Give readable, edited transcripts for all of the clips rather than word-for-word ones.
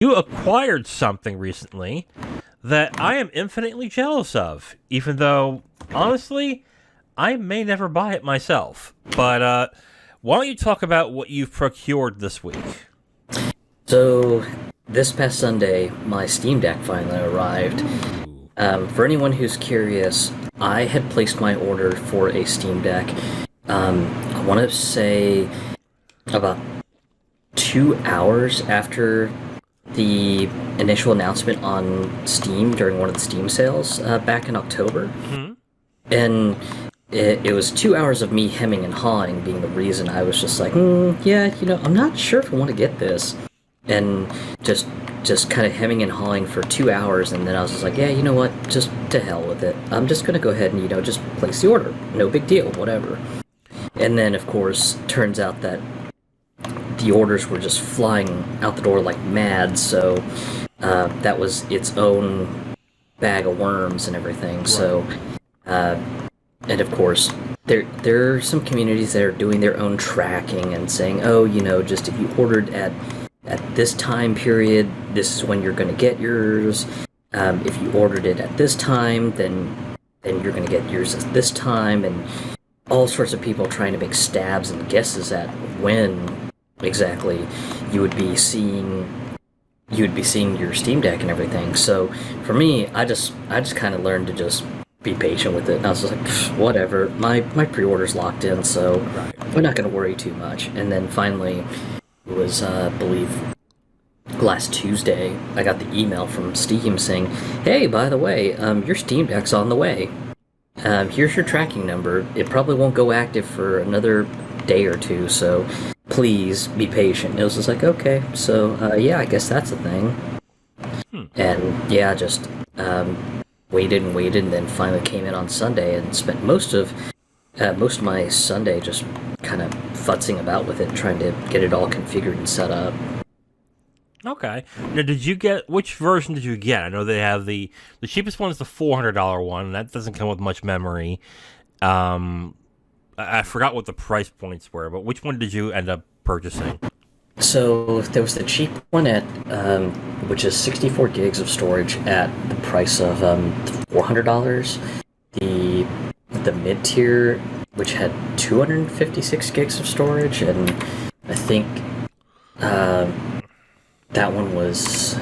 You acquired something recently that I am infinitely jealous of, even though, honestly, I may never buy it myself. But why don't you talk about what you've procured this week? So, this past Sunday, my Steam Deck finally arrived. Ooh. For anyone who's curious, I had placed my order for a Steam Deck. I want to say about 2 hours after the initial announcement on Steam during one of the Steam sales back in October. Hmm? And it was 2 hours of me hemming and hawing being the reason I was just like, yeah, I'm not sure if I want to get this. And just kind of hemming and hawing for 2 hours, and then I was just like, yeah, you know what, just to hell with it. I'm just gonna go ahead and just place the order. No big deal, whatever. And then, of course, turns out that the orders were just flying out the door like mad, so that was its own bag of worms and everything. So, uh, and of course, there are some communities that are doing their own tracking and saying, oh, just if you ordered at this time period, this is when you're going to get yours. If you ordered it at this time, then you're going to get yours at this time, and all sorts of people trying to make stabs and guesses at when exactly you would be seeing your Steam Deck and everything. So for me, I just kind of learned to just be patient with it. And I was just like, whatever. My pre-order's locked in, so we're not going to worry too much. And then finally, it was, I believe, last Tuesday, I got the email from Steam saying, hey, by the way, your Steam Deck's on the way. Here's your tracking number. It probably won't go active for another day or two, so please be patient. And it was just like, okay, so yeah, I guess that's a thing. And yeah, just waited and waited, and then finally came in on Sunday and spent most of my Sunday just kind of futzing about with it, trying to get it all configured and set up. Okay. Now, which version did you get? I know they have the cheapest one is the $400 one, and that doesn't come with much memory. I forgot what the price points were, but which one did you end up purchasing? So there was the cheap one at, which is 64 gigs of storage at the price of $400. The mid tier, which had 256 gigs of storage, and I think that one was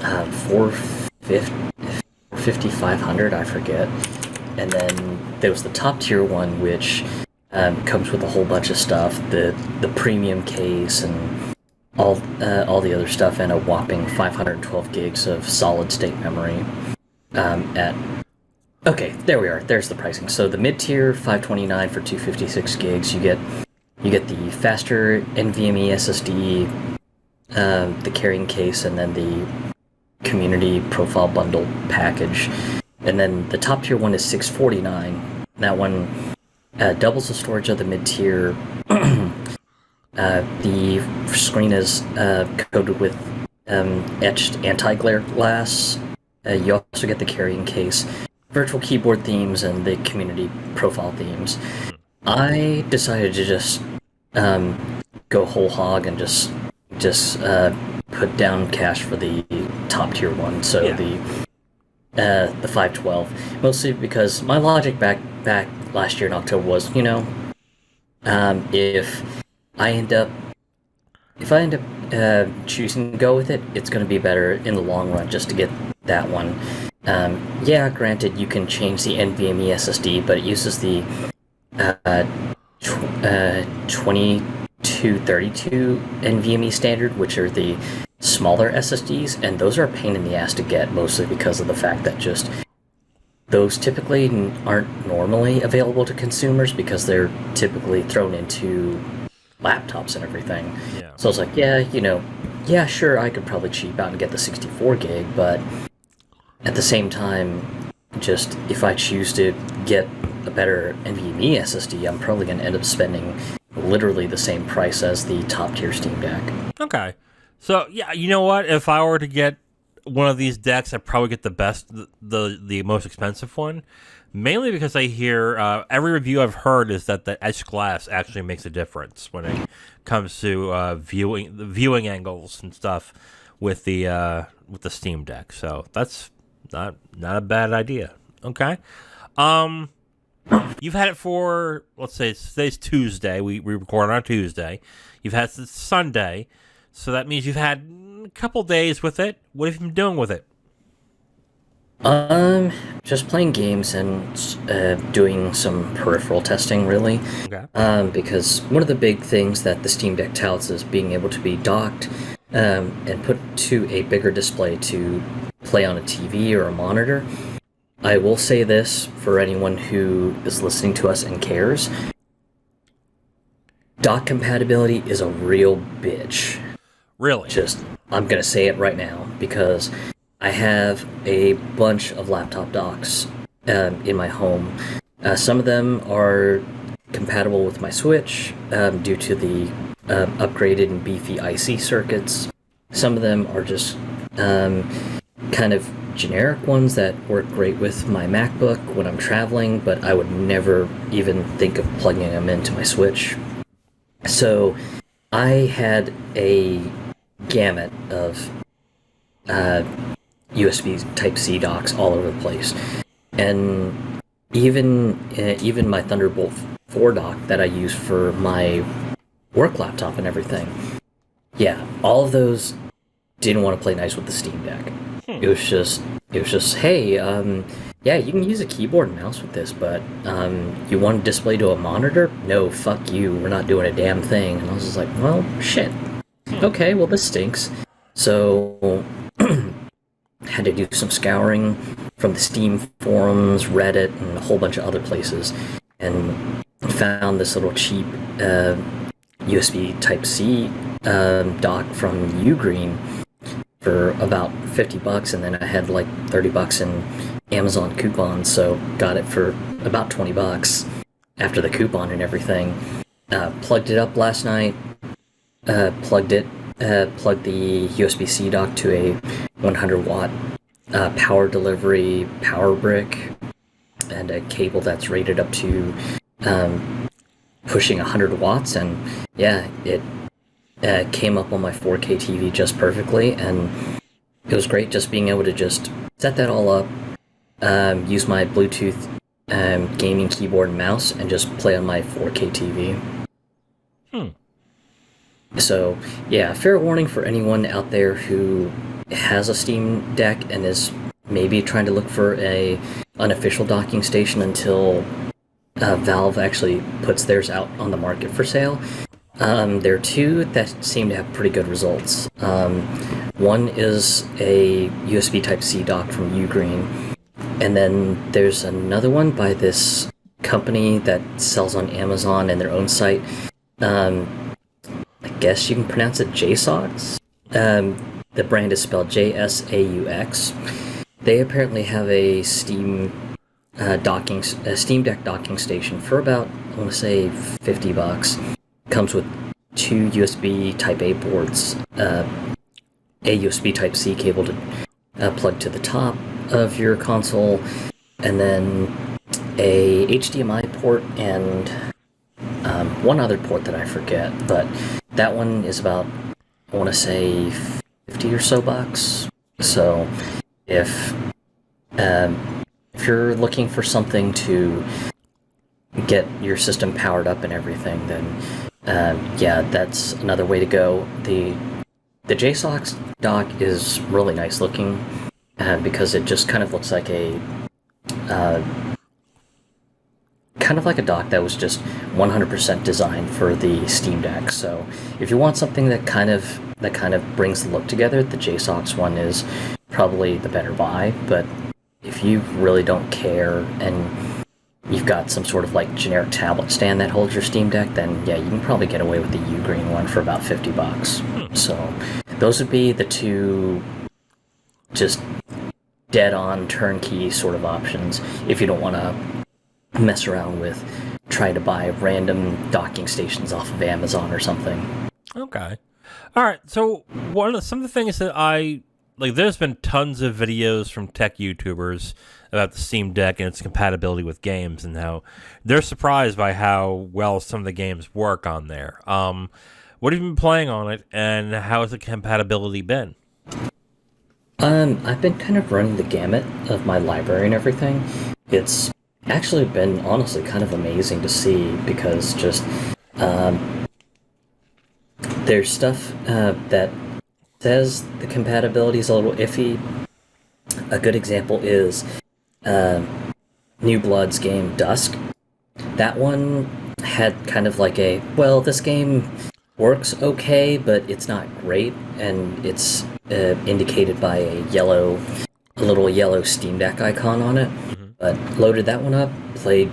450, 500, I forget. And then there was the top tier one, which comes with a whole bunch of stuff, the premium case and all the other stuff, and a whopping 512 gigs of solid state memory. At Okay, there we are. There's the pricing. So the mid tier 529 for 256 gigs. You get the faster NVMe SSD, the carrying case, and then the community profile bundle package. And then the top tier one is 649. That one doubles the storage of the mid tier. The screen is coated with etched anti-glare glass. You also get the carrying case, virtual keyboard themes, and the community profile themes. I decided to just go whole hog and just put down cash for the top tier one. So Yeah. the 512, mostly because my logic back last year in October was, if I end up choosing to go with it, it's going to be better in the long run just to get that one. Yeah, granted, you can change the NVMe SSD, but it uses the 2232 NVMe standard, which are the smaller SSDs, and those are a pain in the ass to get, mostly because of the fact that just those typically aren't normally available to consumers because they're typically thrown into laptops and everything. Yeah. So I was like, yeah, sure, I could probably cheap out and get the 64 gig, but at the same time, just if I choose to get a better NVMe SSD, I'm probably going to end up spending literally the same price as the top tier Steam Deck. Okay. So, yeah, you know what? If I were to get one of these decks, I'd probably get the most expensive one. Mainly because I hear every review I've heard is that the etched glass actually makes a difference when it comes to viewing angles and stuff with the Steam Deck. So that's not a bad idea. Okay. Um, you've had it for, let's say today's Tuesday. We record on Tuesday. You've had it since Sunday, so that means you've had a couple days with it. What have you been doing with it? Just playing games and doing some peripheral testing, really. Okay. Because one of the big things that the Steam Deck touts is being able to be docked and put to a bigger display to play on a TV or a monitor. I will say this for anyone who is listening to us and cares. Dock compatibility is a real bitch. Really? I'm gonna say it right now because I have a bunch of laptop docks in my home. Some of them are compatible with my Switch due to the upgraded and beefy IC circuits. Some of them are just kind of generic ones that work great with my MacBook when I'm traveling, but I would never even think of plugging them into my Switch. So I had a gamut of USB Type-C docks all over the place. And even my Thunderbolt 4 dock that I use for my work laptop and everything. Yeah, all of those didn't want to play nice with the Steam Deck. It was just, hey, yeah, you can use a keyboard and mouse with this, but you want to display to a monitor? No, fuck you, we're not doing a damn thing. And I was just like, well, shit. Okay, well, this stinks. So, had to do some scouring from the Steam forums, Reddit, and a whole bunch of other places, and found this little cheap USB Type-C dock from Ugreen for about $50, and then I had like $30 in Amazon coupons, so got it for about $20 after the coupon and everything. Plugged it up last night. Plugged the USB-C dock to a 100-watt power delivery power brick and a cable that's rated up to pushing 100 watts, and yeah, it came up on my 4K TV just perfectly, and it was great just being able to just set that all up, use my Bluetooth gaming keyboard and mouse, and just play on my 4K TV. So, yeah, fair warning for anyone out there who has a Steam Deck and is maybe trying to look for a unofficial docking station until Valve actually puts theirs out on the market for sale. There are two that seem to have pretty good results. One is a USB Type-C dock from Ugreen, and then there's another one by this company that sells on Amazon and their own site. I guess you can pronounce it JSaux. The brand is spelled JSAUX. They apparently have a Steam Deck docking station for about, I want to say, $50. Comes with two USB Type A ports, a USB Type C cable to plug to the top of your console, and then a HDMI port and one other port that I forget, but that one is about, I want to say, 50 or so bucks. So if you're looking for something to get your system powered up and everything, then yeah, that's another way to go. The JSaux dock is really nice looking because it just kind of looks like a dock that was just 100% designed for the Steam Deck. So if you want something that kind of brings the look together, the JSaux one is probably the better buy. But if you really don't care and you've got some sort of like generic tablet stand that holds your Steam Deck, then yeah, you can probably get away with the Ugreen one for about $50. So those would be the two just dead-on turnkey sort of options if you don't want to mess around with trying to buy random docking stations off of Amazon or something. Okay. All right. So some of the things that I like, there's been tons of videos from tech YouTubers about the Steam Deck and its compatibility with games and how they're surprised by how well some of the games work on there. What have you been playing on it, and how has the compatibility been? I've been kind of running the gamut of my library and everything. It's actually been honestly kind of amazing to see because just um, there's stuff that says the compatibility is a little iffy. A good example is New Blood's game Dusk. That one had kind of like a, well, this game works okay, but it's not great, and it's indicated by a little yellow Steam Deck icon on it. Hmm. But loaded that one up, played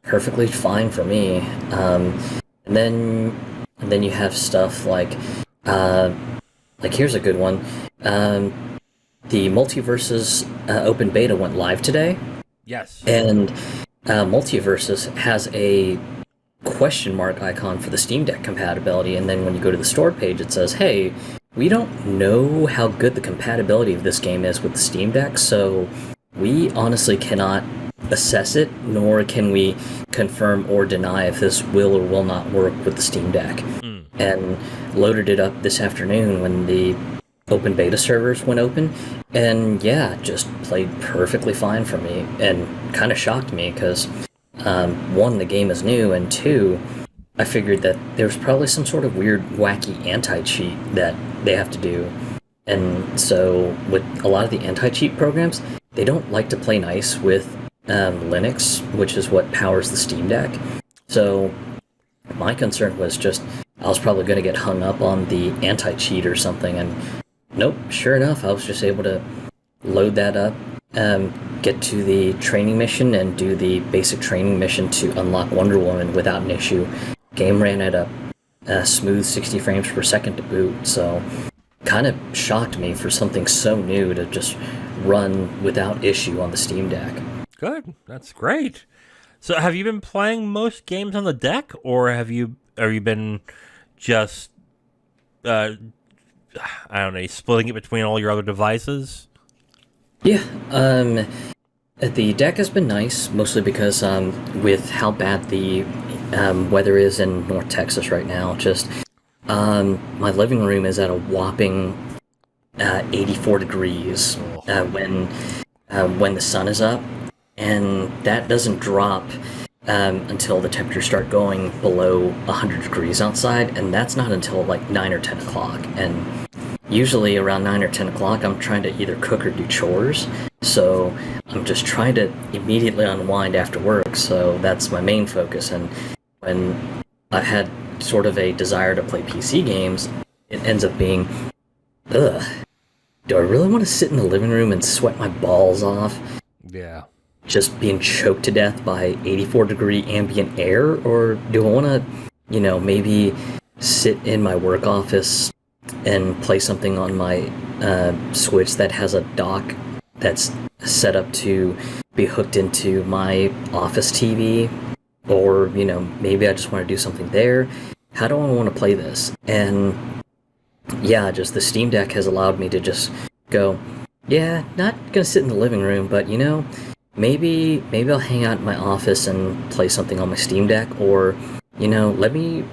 perfectly fine for me. And then you have stuff like here's a good one. The Multiverses open beta went live today, Yes. and Multiverses has a question mark icon for the Steam Deck compatibility, and then when you go to the store page, it says, "Hey, we don't know how good the compatibility of this game is with the Steam Deck, so we honestly cannot assess it, nor can we confirm or deny if this will or will not work with the Steam Deck." Mm. And loaded it up this afternoon when the open beta servers went open, and yeah, just played perfectly fine for me, and kind of shocked me because one, the game is new, and two, I figured that there's probably some sort of weird, wacky anti-cheat that they have to do. And so, with a lot of the anti-cheat programs, they don't like to play nice with Linux, which is what powers the Steam Deck. So, my concern was just, I was probably going to get hung up on the anti-cheat or something, and nope, sure enough, I was just able to load that up, get to the training mission, and do the basic training mission to unlock Wonder Woman without an issue. Game ran at a smooth 60 frames per second to boot, so kind of shocked me for something so new to just run without issue on the Steam Deck. Good. That's great. So, have you been playing most games on the deck, or have you been just I don't know, splitting it between all your other devices? Yeah, the deck has been nice, mostly because with how bad the weather is in North Texas right now, just my living room is at a whopping 84 degrees when the sun is up, and that doesn't drop until the temperatures start going below 100 degrees outside, and that's not until like 9 or 10 o'clock. And usually around 9 or 10 o'clock, I'm trying to either cook or do chores, so I'm just trying to immediately unwind after work, so that's my main focus. And when I've had sort of a desire to play PC games, it ends up being, ugh, do I really want to sit in the living room and sweat my balls off? Yeah. Just being choked to death by 84-degree ambient air, or do I want to, maybe sit in my work office and play something on my Switch that has a dock that's set up to be hooked into my office TV, or, maybe I just want to do something there. How do I want to play this? And yeah, just the Steam Deck has allowed me to just go, yeah, not gonna sit in the living room, but maybe I'll hang out in my office and play something on my Steam Deck, or let me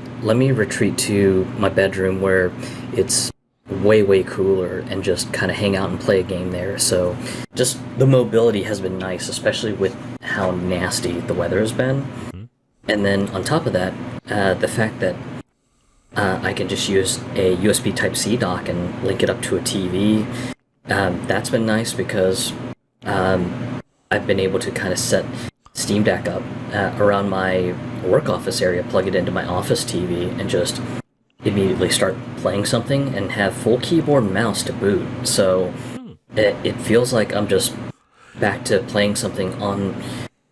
retreat to my bedroom where it's way cooler and just kind of hang out and play a game there. So just the mobility has been nice, especially with how nasty the weather has been. Mm-hmm. And then on top of that, the fact that I can just use a USB Type-C dock and link it up to a TV, that's been nice because I've been able to kind of set Steam Deck up around my work office area, plug it into my office TV, and just immediately start playing something and have full keyboard and mouse to boot. So it feels like I'm just back to playing something on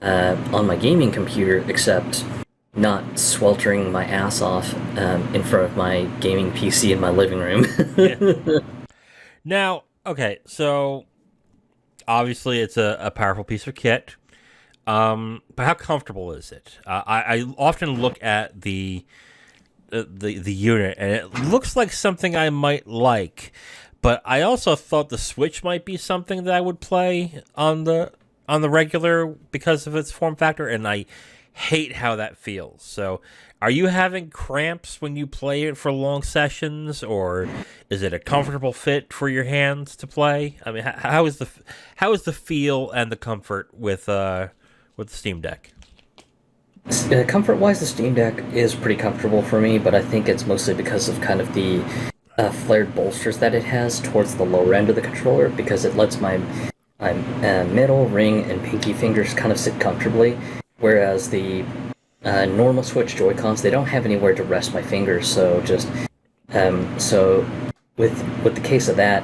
my gaming computer, except not sweltering my ass off in front of my gaming PC in my living room. Yeah. Now, okay, so obviously it's a powerful piece of kit, but how comfortable is it? I often look at the unit, and it looks like something I might like, but I also thought the Switch might be something that I would play on the regular because of its form factor, and I hate how that feels. So, are you having cramps when you play it for long sessions, or is it a comfortable fit for your hands to play? I mean, how is the feel and the comfort with the Steam Deck? Comfort-wise, the Steam Deck is pretty comfortable for me, but I think it's mostly because of kind of the flared bolsters that it has towards the lower end of the controller, because it lets my middle, ring, and pinky fingers kind of sit comfortably, whereas the normal Switch Joy-Cons, they don't have anywhere to rest my fingers, so just so with the case of that,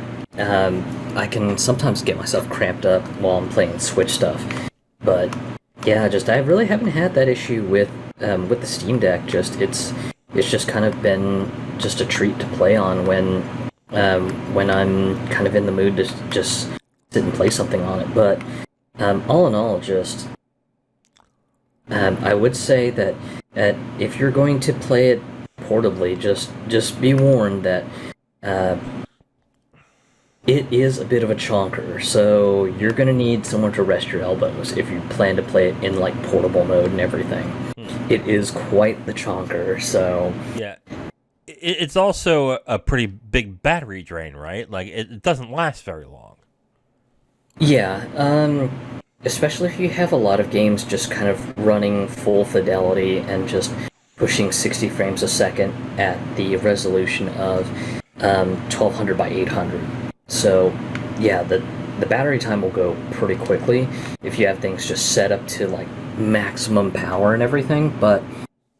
I can sometimes get myself cramped up while I'm playing Switch stuff. But yeah, just I really haven't had that issue with the Steam Deck. It's just kind of been just a treat to play on when I'm kind of in the mood to just sit and play something on it. But all in all, just I would say that if you're going to play it portably, just be warned that uh, it is a bit of a chonker. So you're gonna need somewhere to rest your elbows if you plan to play it in like portable mode and everything. It is quite the chonker. So Yeah, it's also a pretty big battery drain, right? Like it doesn't last very long. yeah, especially if you have a lot of games just kind of running full fidelity and just pushing 60 frames a second at the resolution of 1200 by 800. So, yeah, the battery time will go pretty quickly if you have things just set up to like maximum power and everything. But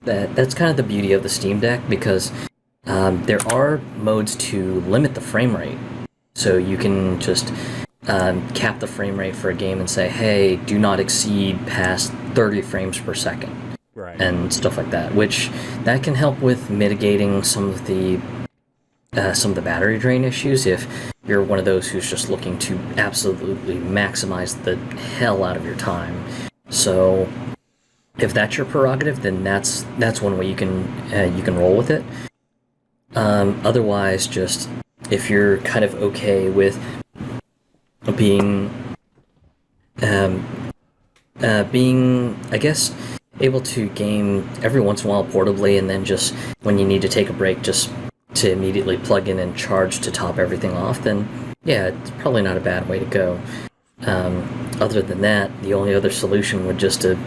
that's kind of the beauty of the Steam Deck, because there are modes to limit the frame rate. So you can just cap the frame rate for a game and say, hey, do not exceed past 30 frames per second. Right. And stuff like that, which that can help with mitigating some of the battery drain issues if you're one of those who's just looking to absolutely maximize the hell out of your time. So if that's your prerogative, then that's one way you can roll with it. Otherwise, just if you're kind of okay with being I guess able to game every once in a while portably, and then just when you need to take a break, just to immediately plug in and charge to top everything off, then yeah, it's probably not a bad way to go. Other than that, the only other solution would just to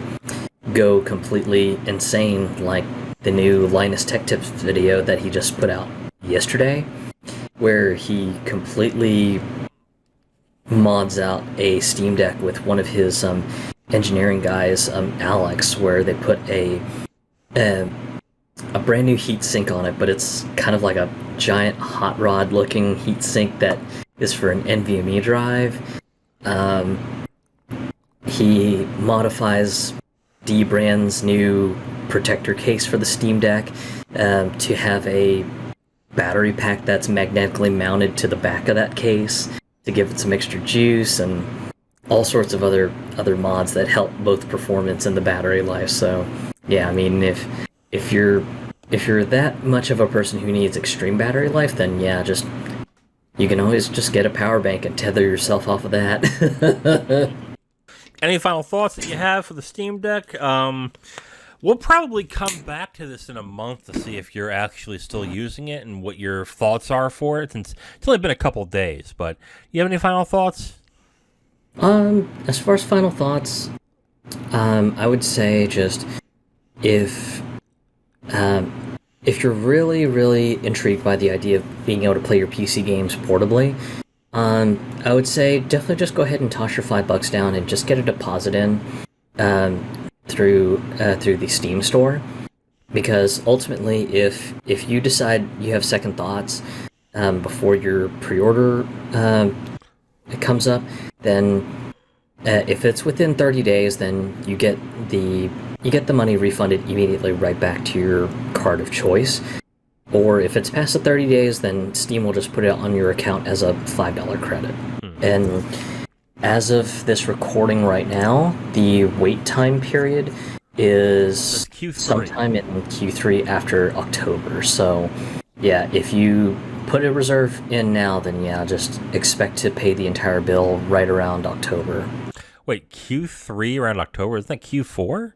go completely insane, like the new Linus Tech Tips video that he just put out yesterday, where he completely mods out a Steam Deck with one of his engineering guys, Alex, where they put a brand new heat sink on it, but it's kind of like a giant hot rod looking heat sink that is for an NVMe drive. He modifies D-Brand's new protector case for the Steam Deck to have a battery pack that's magnetically mounted to the back of that case to give it some extra juice, and all sorts of other mods that help both performance and the battery life. So yeah, I mean, if you're that much of a person who needs extreme battery life, then yeah, you can always just get a power bank and tether yourself off of that. Any final thoughts that you have for the Steam Deck? We'll probably come back to this in a month to see if you're actually still using it and what your thoughts are for it, since it's only been a couple days. But you have any final thoughts? As far as final thoughts, I would say just if you're really, really intrigued by the idea of being able to play your PC games portably, I would say definitely just go ahead and toss your $5 down and just get a deposit in through the Steam store, because ultimately, if you decide you have second thoughts before your pre-order it comes up, then if it's within 30 days, then you get the money refunded immediately right back to your card of choice. Or if it's past the 30 days, then Steam will just put it on your account as a $5 credit. And as of this recording right now, the wait time period is sometime in Q3 after October. So yeah, if you put a reserve in now, then yeah, just expect to pay the entire bill right around October. Wait, Q3 around October? Isn't that Q4?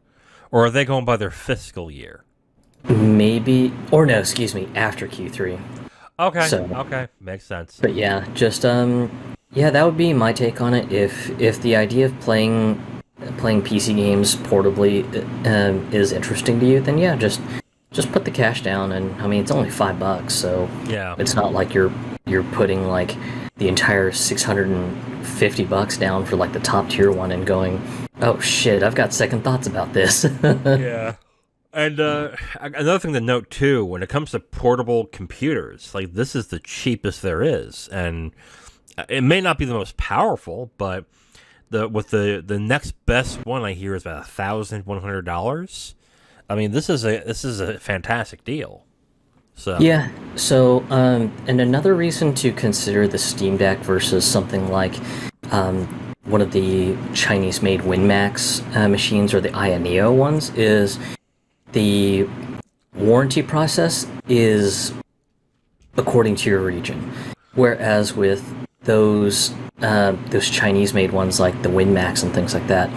Or are they going by their fiscal year? Maybe, or no, excuse me, after Q3. Okay, So, okay, makes sense. but yeah, just yeah, that would be my take on it. If the idea of playing PC games portably is interesting to you, then yeah, just put the cash down. And I mean, it's only $5, so Yeah. it's not like you're putting like the entire $650 down for like the top tier one and going, oh shit, I've got second thoughts about this. Yeah. And another thing to note too, when it comes to portable computers, like this is the cheapest there is, and it may not be the most powerful, but the next best one I hear is about $1,100. I mean, this is a fantastic deal. So Yeah. So, and another reason to consider the Steam Deck versus something like one of the Chinese-made WinMax machines or the Ioneo ones is the warranty process is according to your region, whereas with those Chinese-made ones like the WinMax and things like that,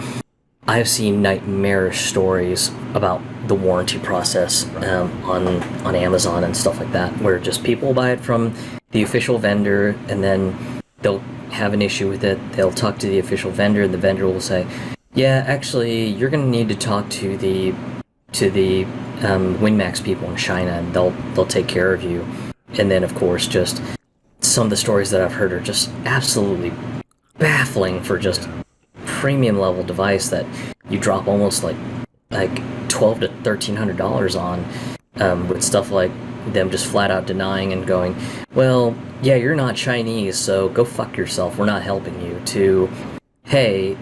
I've seen nightmarish stories about the warranty process on Amazon and stuff like that, where just people buy it from the official vendor and then they'll have an issue with it. They'll talk to the official vendor, and the vendor will say, "Yeah, actually, you're going to need to talk to the WinMax people in China, and they'll take care of you." And then, of course, just some of the stories that I've heard are just absolutely baffling for just premium level device that you drop almost like $1,200 to $1,300 on, with stuff like them just flat out denying and going, well, yeah, you're not Chinese, so go fuck yourself. We're not helping you. To, hey,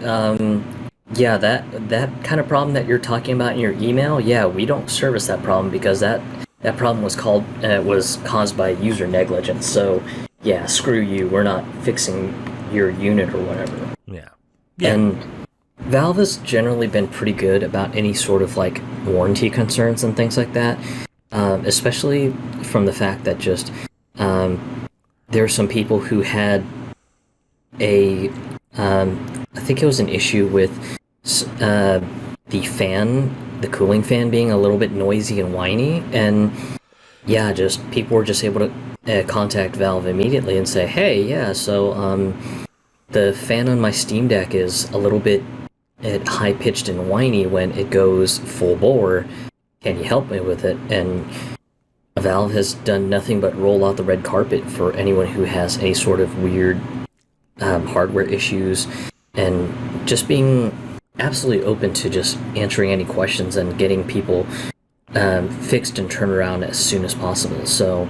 yeah, that kind of problem that you're talking about in your email, yeah, we don't service that problem because that problem was caused by user negligence. So, yeah, screw you. We're not fixing your unit or whatever. yeah. And Valve has generally been pretty good about any sort of like warranty concerns and things like that, especially from the fact that just there are some people who had I think it was an issue with the cooling fan being a little bit noisy and whiny, and yeah, just people were just able to contact Valve immediately and say, hey, yeah, so the fan on my Steam Deck is a little bit high-pitched and whiny when it goes full bore. Can you help me with it? And Valve has done nothing but roll out the red carpet for anyone who has any sort of weird hardware issues, and just being absolutely open to just answering any questions and getting people fixed and turned around as soon as possible. So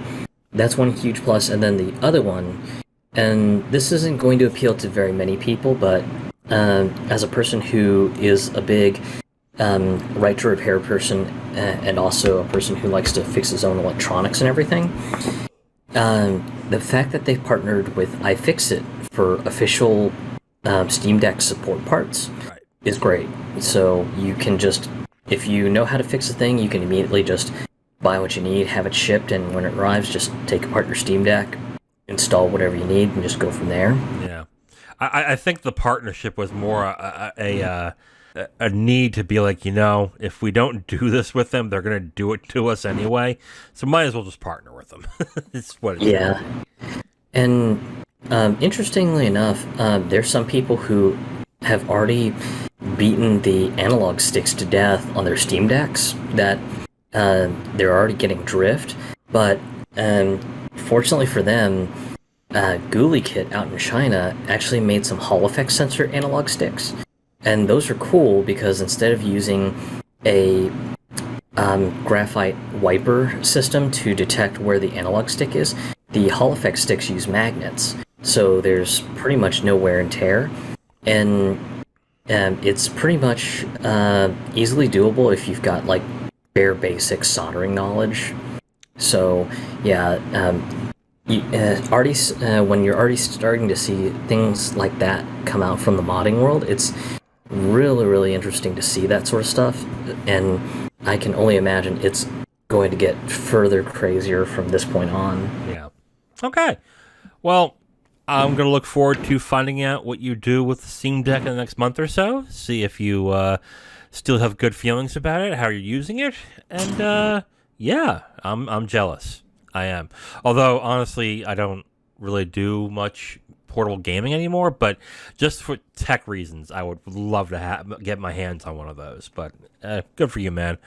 that's one huge plus. And then the other one, and this isn't going to appeal to very many people, but as a person who is a big right to repair person, and also a person who likes to fix his own electronics and everything, the fact that they've partnered with iFixit for official Steam Deck support parts is great. So you can just, if you know how to fix a thing, you can immediately just buy what you need, have it shipped, and when it arrives, just take apart your Steam Deck, install whatever you need, and just go from there. Yeah, I think the partnership was more a need to be like, if we don't do this with them, they're going to do it to us anyway. So might as well just partner with them. It's what it is. Yeah. And interestingly enough, there's some people who have already beaten the analog sticks to death on their Steam Decks, that they're already getting drift. But fortunately for them, GuliKit out in China actually made some Hall effect sensor analog sticks. And those are cool because instead of using a graphite wiper system to detect where the analog stick is, the Hall effect sticks use magnets. So there's pretty much no wear and tear. And it's pretty much easily doable if you've got like bare basic soldering knowledge. So yeah, when you're already starting to see things like that come out from the modding world, it's really, really interesting to see that sort of stuff, and I can only imagine it's going to get further crazier from this point on. Yeah. Okay. Well, I'm going to look forward to finding out what you do with the Steam Deck in the next month or so. See if you still have good feelings about it, how you're using it, and yeah, I'm jealous. I am. Although honestly, I don't really do much portable gaming anymore, but just for tech reasons, I would love to get my hands on one of those. But good for you, man.